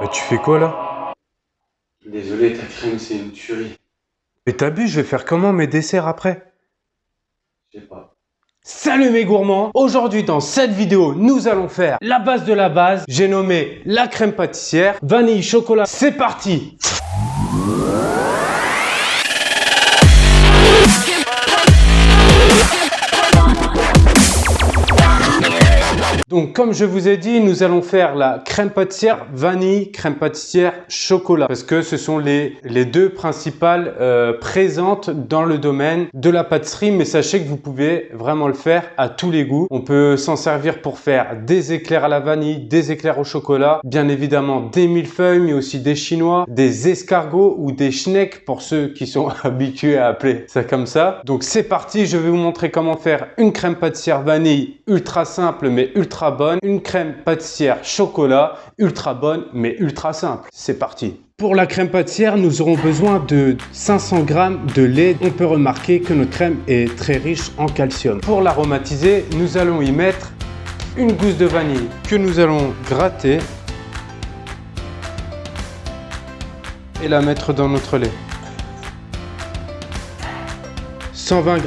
Bah, tu fais quoi là? Désolé, ta crème, c'est une tuerie. Mais t'abuses, je vais faire comment mes desserts après? Je sais pas. Salut mes gourmands! Aujourd'hui dans cette vidéo, nous allons faire la base de la base. J'ai nommé la crème pâtissière, vanille, chocolat. C'est parti! Donc comme je vous ai dit, nous allons faire la crème pâtissière vanille, crème pâtissière chocolat. Parce que ce sont les deux principales présentes dans le domaine de la pâtisserie. Mais sachez que vous pouvez vraiment le faire à tous les goûts. On peut s'en servir pour faire des éclairs à la vanille, des éclairs au chocolat. Bien évidemment des millefeuilles, mais aussi des chinois, des escargots ou des schnecks pour ceux qui sont habitués à appeler ça comme ça. Donc c'est parti, je vais vous montrer comment faire une crème pâtissière vanille ultra simple mais ultra bonne, une crème pâtissière chocolat ultra bonne mais ultra simple. C'est parti. Pour la crème pâtissière, nous aurons besoin de 500 g de lait. On peut remarquer que notre crème est très riche en calcium. Pour l'aromatiser, nous allons y mettre une gousse de vanille que nous allons gratter et la mettre dans notre lait. 120 g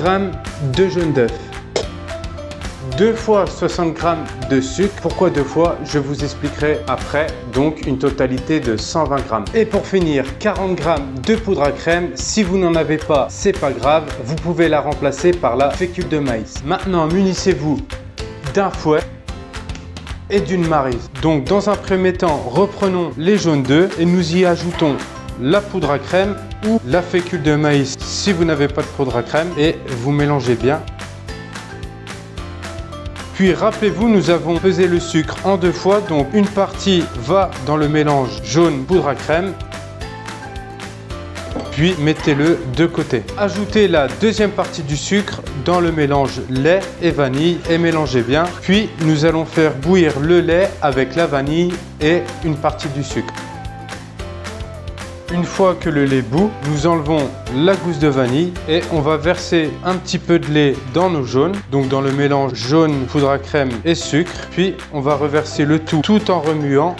de jaune d'œuf. 2 fois 60 g de sucre. Pourquoi 2 fois? Je vous expliquerai après. Donc une totalité de 120 g. Et pour finir, 40 g de poudre à crème. Si vous n'en avez pas, c'est pas grave. Vous pouvez la remplacer par la fécule de maïs. Maintenant, munissez-vous d'un fouet et d'une maryse. Donc dans un premier temps, reprenons les jaunes d'œufs et nous y ajoutons la poudre à crème ou la fécule de maïs si vous n'avez pas de poudre à crème et vous mélangez bien. Puis rappelez-vous, nous avons pesé le sucre en 2 fois, donc une partie va dans le mélange jaune poudre à crème, puis mettez-le de côté. Ajoutez la deuxième partie du sucre dans le mélange lait et vanille et mélangez bien. Puis nous allons faire bouillir le lait avec la vanille et une partie du sucre. Une fois que le lait bout, nous enlevons la gousse de vanille et on va verser un petit peu de lait dans nos jaunes, donc dans le mélange jaune, poudre à crème et sucre. Puis on va reverser le tout en remuant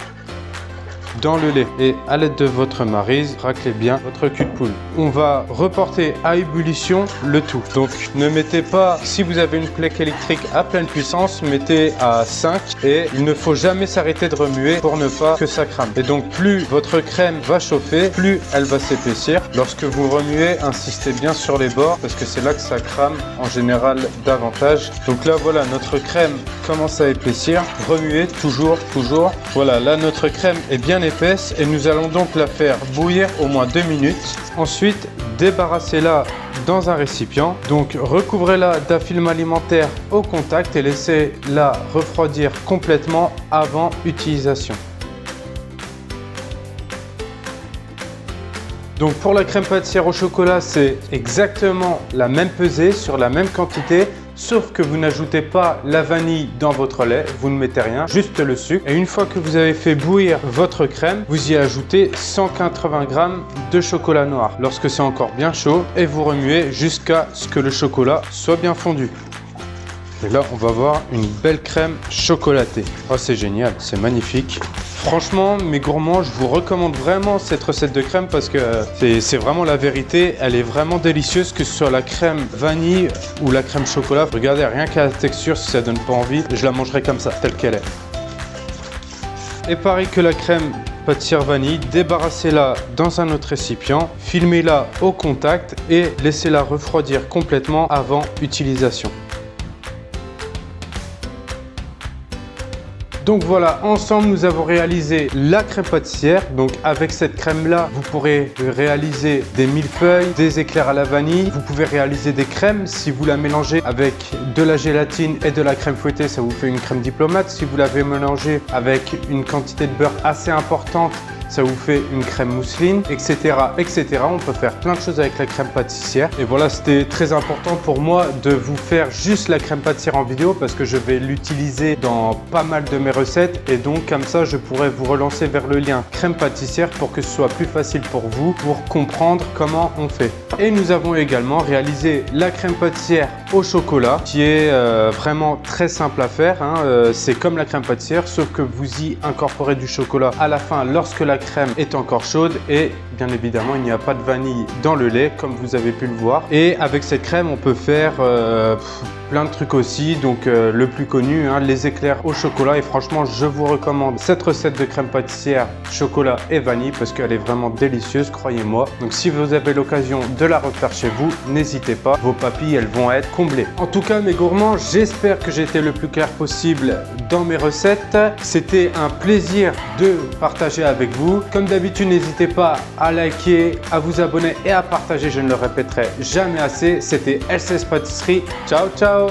dans le lait. Et à l'aide de votre maryse, raclez bien votre cul de poule. On va reporter à ébullition le tout. Donc ne mettez pas, si vous avez une plaque électrique à pleine puissance, mettez à 5 et il ne faut jamais s'arrêter de remuer pour ne pas que ça crame. Et donc plus votre crème va chauffer, plus elle va s'épaissir. Lorsque vous remuez, insistez bien sur les bords parce que c'est là que ça crame en général davantage. Donc là voilà, notre crème commence à épaissir. Remuez toujours. Voilà, là notre crème est bien épaisse et nous allons donc la faire bouillir au moins 2 minutes. Ensuite, débarrassez-la dans un récipient. Donc recouvrez-la d'un film alimentaire au contact et laissez-la refroidir complètement avant utilisation. Donc pour la crème pâtissière au chocolat, c'est exactement la même pesée sur la même quantité. Sauf que vous n'ajoutez pas la vanille dans votre lait, vous ne mettez rien, juste le sucre. Et une fois que vous avez fait bouillir votre crème, vous y ajoutez 180 g de chocolat noir lorsque c'est encore bien chaud et vous remuez jusqu'à ce que le chocolat soit bien fondu. Et là, on va avoir une belle crème chocolatée. Oh, c'est génial, c'est magnifique. Franchement, mes gourmands, je vous recommande vraiment cette recette de crème parce que c'est vraiment la vérité. Elle est vraiment délicieuse, que ce soit la crème vanille ou la crème chocolat. Regardez, rien qu'à la texture, si ça donne pas envie, je la mangerai comme ça, telle qu'elle est. Et pareil que la crème pâtissière vanille, débarrassez-la dans un autre récipient, filmez-la au contact et laissez-la refroidir complètement avant utilisation. Donc voilà, ensemble nous avons réalisé la crème pâtissière. Donc avec cette crème là, vous pourrez réaliser des millefeuilles, des éclairs à la vanille. Vous pouvez réaliser des crèmes. Si vous la mélangez avec de la gélatine et de la crème fouettée, ça vous fait une crème diplomate. Si vous l'avez mélangée avec une quantité de beurre assez importante, ça vous fait une crème mousseline, etc., etc. On peut faire plein de choses avec la crème pâtissière. Et voilà, c'était très important pour moi de vous faire juste la crème pâtissière en vidéo parce que je vais l'utiliser dans pas mal de mes recettes. Et donc, comme ça, je pourrais vous relancer vers le lien crème pâtissière pour que ce soit plus facile pour vous, pour comprendre comment on fait. Et nous avons également réalisé la crème pâtissière au chocolat qui est vraiment très simple à faire. C'est comme la crème pâtissière, sauf que vous y incorporez du chocolat à la fin lorsque la crème est encore chaude et bien évidemment il n'y a pas de vanille dans le lait comme vous avez pu le voir. Et avec cette crème on peut faire plein de trucs aussi, donc le plus connu, les éclairs au chocolat, et franchement je vous recommande cette recette de crème pâtissière chocolat et vanille parce qu'elle est vraiment délicieuse, croyez-moi. Donc si vous avez l'occasion de la refaire chez vous, n'hésitez pas, vos papilles elles vont être comblées. En tout cas mes gourmands, j'espère que j'ai été le plus clair possible dans mes recettes. C'était un plaisir de partager avec vous. Comme d'habitude, n'hésitez pas à liker, à vous abonner et à partager, je ne le répéterai jamais assez. C'était LCS Pâtisserie. Ciao ciao.